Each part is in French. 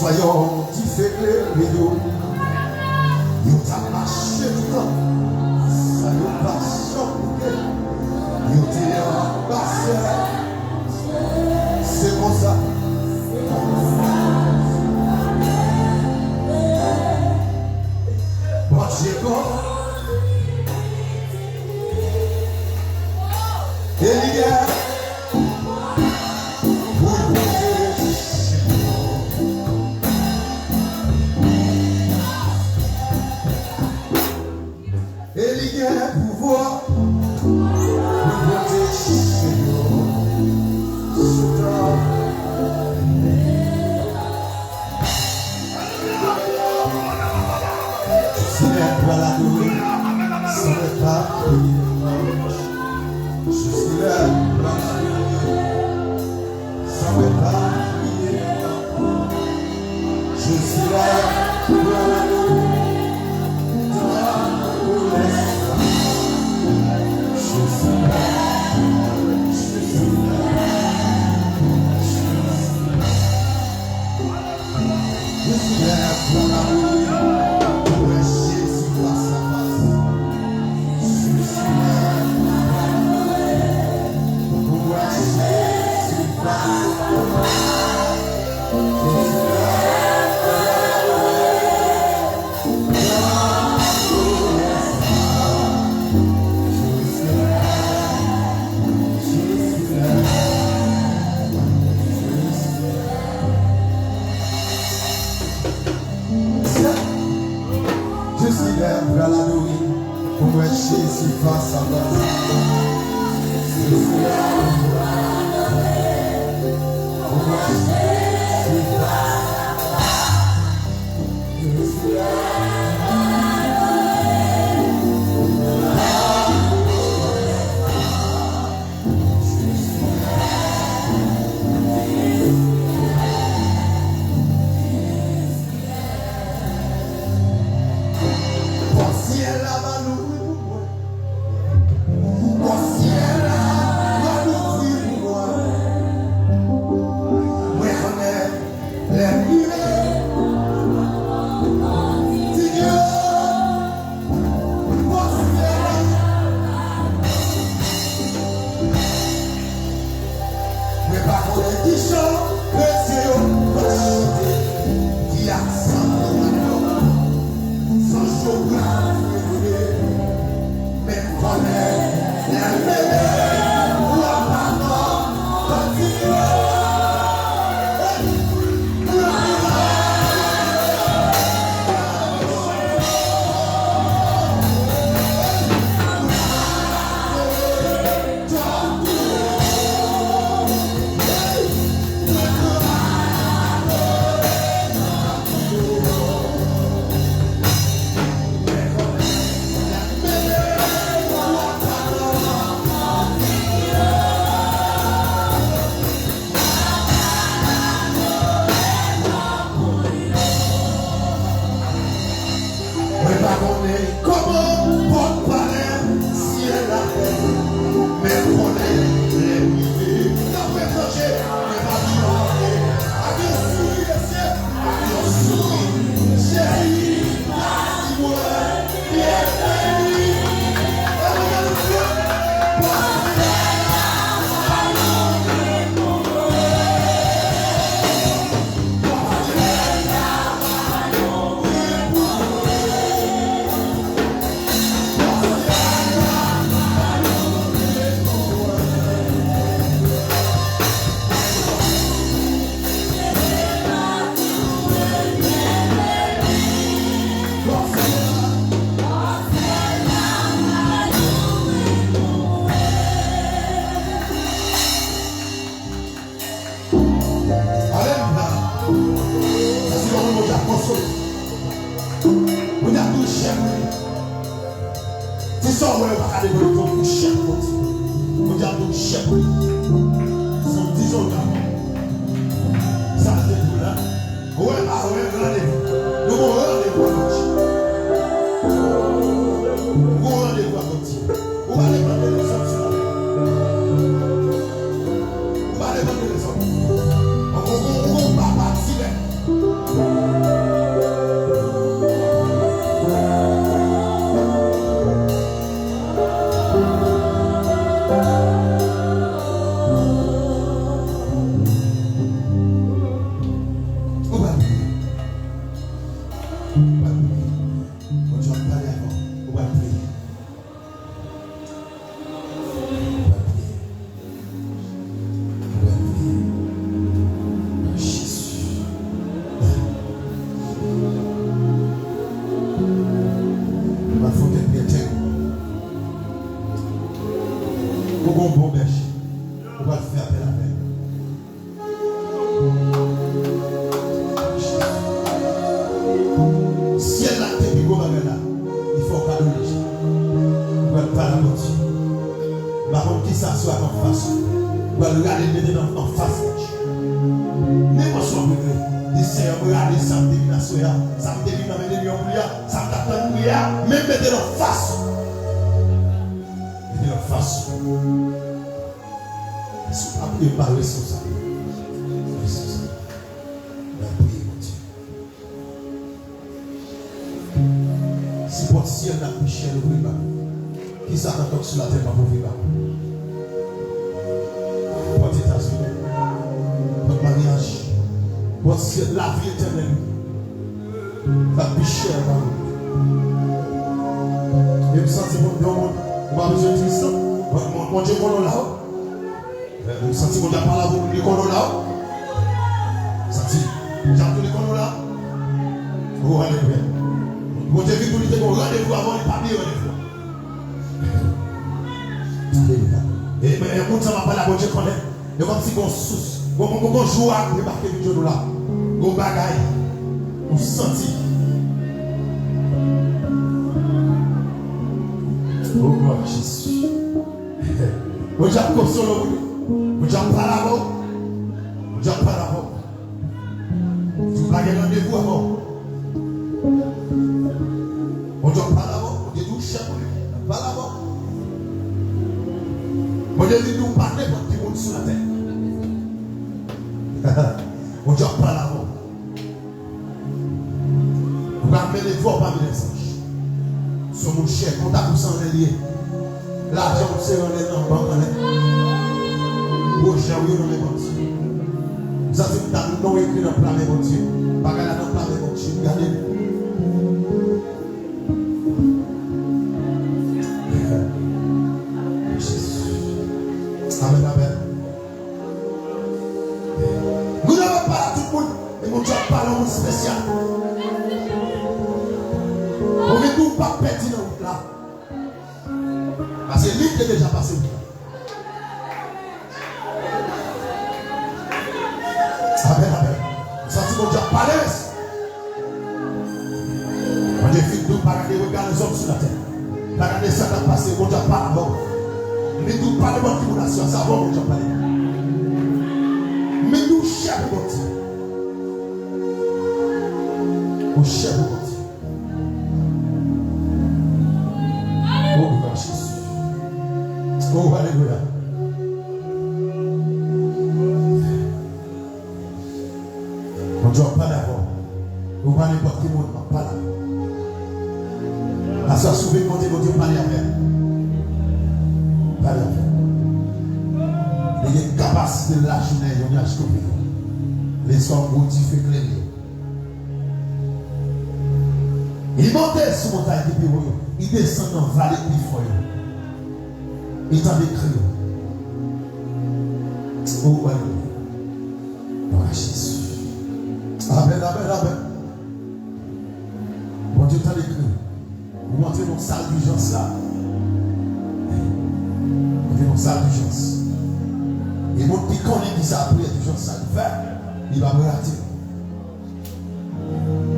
Soyons différents, nous t'as marché dedans, ça nous passe choqué, nous t'es embrassé, c'est comme ça. Bon Dieu, et les gars, pouvoir nous protéger, je suis là pour la nuit, sans le pas, je suis là pour la nuit, sans le pas, je suis là pour la nuit. Jésus face à face. Je suis là pour adorer. Pour moi, Jésus face à face. Je suis là pour adorer. Je suis là. Bon ciel là-bas nous. on va aller dans le chef. On dit à ton chef. Son 10 ans d'avant. Ça c'est tout là. Ouais, rendez-vous. Nous allons rendez-vous à Gauthier. Nous allons rendez-vous à Gauthier. On va aller prendre les autres sur la terre. On va aller prendre les autres. On va partir. Qui s'attend sur la terre pour vivre? Votre États-Unis, votre mariage, votre la vie éternelle, la plus chère. Et vous sentez mon Dieu, on va besoin de ça. Mon Dieu, qu'on est là-haut. Vous sentez mon Dieu, par là, vous qu'on est là-haut. Vous sentez, j'ai appelé qu'on est là. Vous rendez-vous. Mon Dieu, vous dites qu'on rendez-vous avant les papiers, rendez-vous. Et quand ça m'a pas la bonne Dieu connaît, et comme si on sous, on joue à débarquer du Dieu là, on bagaille, on sentit. Oh gloire à Jésus. On j'ai consolé, on j'ai pas la mort, on j'ai pas la mort. Tu vas gagner rendez-vous avant. On j'ai pas la mort, on dit tout chef, pas la mort. On dit nous parler pour tout le monde sur la terre. On dit pas la mort. On va amener les voix parmi les anges. Sur mon chef, on t'a tout sans lié. L'argent, c'est dans les banques. Pour j'ai dans les banques. Vous avez non écrit dans le plan de mon Dieu. Pas dans le plan de mon Dieu. Regardez. Amen, amen. Nous n'avons pas tout le monde, mais mon Dieu parle en spécial. On ne peut pas perdre dans le là. Parce que l'île est déjà passé. Amen, amen. Ça, c'est mon Dieu parle. Mon Dieu fait tout par regarder les hommes sur la terre. Par regarder ça qui a passé, mon Dieu parle. Mais nous parlons de tribulation, ça va, mon Dieu parler. Mais nous cherchons mon Dieu. Nous cherchons mon Dieu. Oh, Jésus. Oh, alléluia. Mon Dieu pas d'abord. Nous parlons de n'importe qui, mon Dieu pas là. La soeur souveraine, mon Dieu parler avec. Il y a une capacité de lâcher les gens qui les hommes motivés clairs. Il montait sur la montagne de Pérou, il descend dans la vallée de Pifoy. Il t'en décrit. Oh, alléluia. Oh, Jésus. Amen, amen, amen. Bon Dieu t'en décrit. Vous montrez dans la salle d'urgence là. Dans sa urgence. Et mon petit connaît qui s'est appris à l'urgence, ça le fait, il va me rater. Il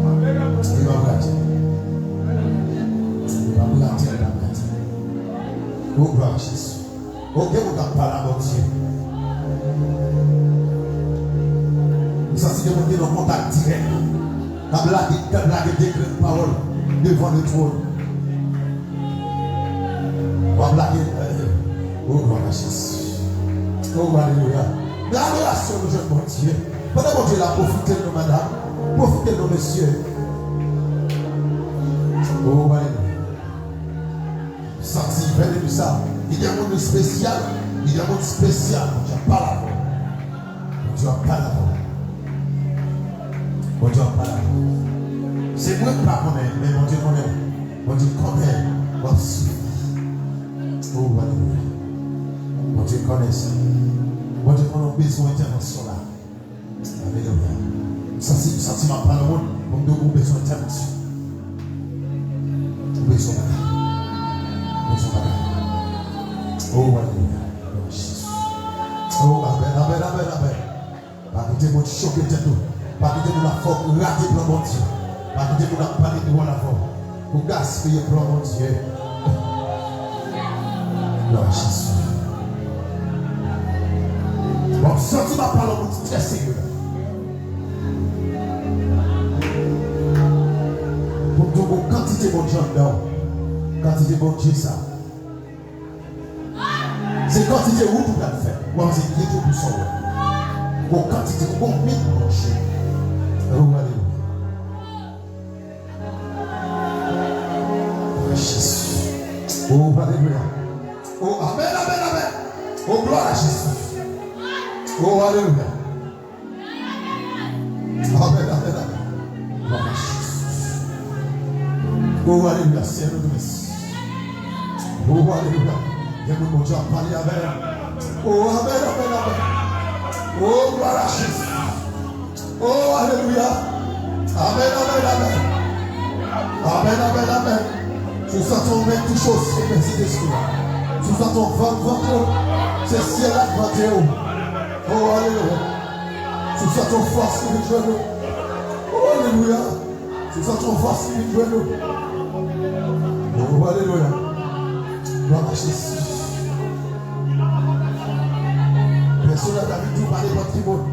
va me rater. Il va me rater, il va me rater. Ça, c'est de monter dans le contact direct. La blague des paroles devant le trône. On va blaguer. Oh, gloire à Jésus. Oh, alléluia. L'adoration de jeune mon Dieu. Pendant que Dieu l'a profité de nous, madame. Profitez de nous, messieurs. Oh, alléluia. Senti, venez de ça. Il y a un monde spécial. Il y a un monde spécial. Tu n'as pas la voix. Tu n'as pas la voix. Tu n'as pas la voix. C'est moi qui ne connais pas, mais mon Dieu connaît. Mon Dieu connaît. Oh, alléluia. Mon Dieu connaît ça. Mon Dieu connaît besoin d'intervention là. Alléluia. Ça, c'est sentiment par le monde. Mon Dieu a besoin d'intervention. Besoin de oh, alléluia. Oh, amen, amen, amen, amen. Pas quitter votre choc et tout. Pas quitter la forme, rater pour mon Dieu. Pas quitter pour la panique de la forme. Pour gaspiller pour mon Dieu. Gloire à Jésus. Bon, senti ma parole très sérieux. Pour que vous quantité de gens dedans. Quantité de Dieu ça. C'est quantité où tout à fait. Moi, c'est qui tout pour son. Pour quantité, pour combien de marché. Oh, alléluia. Jésus. Oh, alléluia. Oh, amen, amen, amen. Oh, gloire à Jésus. Oh, alléluia. Amen, amen, amen. Gloire à Jésus. Oh, alléluia. Seigneur de Messie. Oh, alléluia. J'aime mon Dieu à parler avec. Oh, amen, amen, amen. Oh, gloire à Jésus. Oh, alléluia. Amen, amen, amen. Amen, amen, amen. Tu sens ton mec tout chose, c'est merci d'esprit. Tu sens ton ventre, c'est ciel là devant. Oh, alléluia. Tu sens ton force spirituelle. Oh, alléluia. Tu sens ton force spirituelle. Oh, alléluia. Gloire à Jésus. Personne n'a tout parler de votre monde.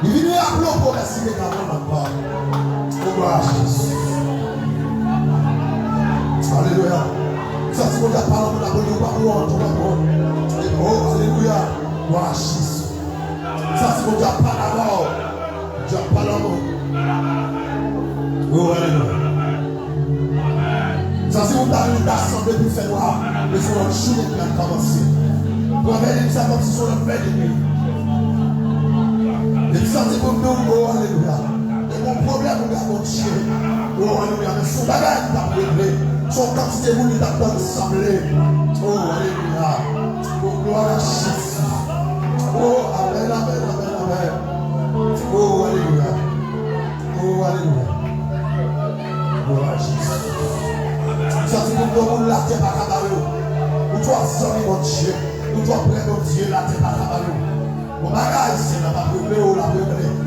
Il vient à l'eau pour rester également dans le oh, gloire à Jésus. Alléluia. Ça, c'est pour la parole de la bonne parole. Oh, alléluia. Gloire à Jésus. Ça, c'est pour la parole. Dieu parle. Oh, alléluia. Ça, c'est pour la l'assemblée pour faire noir. Mais c'est notre journée qui a commencé. Pour faire ça comme si c'est notre belle nuit. Et ça, c'est pour nous. Oh, alléluia. Et mon problème, nous avons tiré. Oh, alléluia. Mais son bagage, il a réglé. Son quantité, vous lui avez assemblé. Oh, alléluia. Oh, gloire à Jésus. Oh, amen, amen, amen, amen. Oh, alléluia. Oh, alléluia. Gloire à Jésus. Ça, c'est pour nous, la terre à Cabarou. Nous doit sortir, mon Dieu. Nous doit prendre, mon Dieu, la terre à Cabarou. Mon bagage, c'est la papier, la papier.